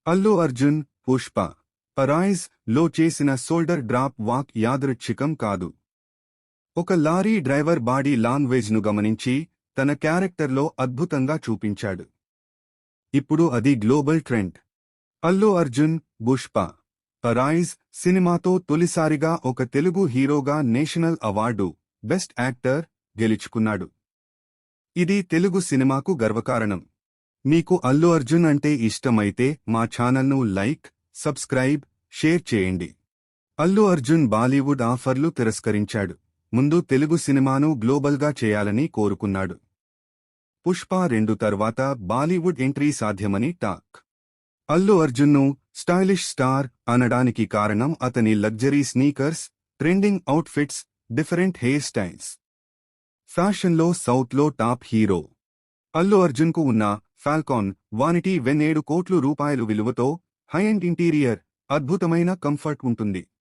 అల్లు అర్జున్ పుష్ప పరైజ్ లో చేసిన shoulder drop walk యాదృచ్ఛికం కాదు. ఒక లారీ డ్రైవర్ బాడీ లాంగ్వేజ్ను గమనించి తన క్యారెక్టర్లో అద్భుతంగా చూపించాడు. ఇప్పుడు అది గ్లోబల్ ట్రెండ్. అల్లు అర్జున్ పుష్ప పరైజ్ సినిమాతో తొలిసారిగా ఒక తెలుగు హీరోగా నేషనల్ అవార్డు బెస్ట్ యాక్టర్ గెలుచుకున్నాడు. ఇది తెలుగు సినిమాకు గర్వకారణం. మీకు అల్లు అర్జున్ అంటే ఇష్టమైతే మా ఛానల్ను లైక్, సబ్స్క్రైబ్, షేర్ చేయండి. అల్లు అర్జున్ బాలీవుడ్ ఆఫర్లు తిరస్కరించాడు. ముందు తెలుగు సినిమాను గ్లోబల్గా చేయాలని కోరుకున్నాడు. పుష్ప 2 తర్వాత బాలీవుడ్ ఎంట్రీ సాధ్యమని టాక్. అల్లు అర్జున్ను స్టైలిష్ స్టార్ అనడానికి కారణం అతని luxury sneakers, trending outfits, different hair styles. ఫ్యాషన్లో సౌత్లో టాప్ హీరో. అల్లు అర్జున్కు ఉన్న ఫాల్కాన్ వానిటీ వెన్ 7 కోట్ల రూపాయలు విలువతో హై ఎండ్ ఇంటీరియర్, అద్భుతమైన కంఫర్ట్ ఉంటుంది.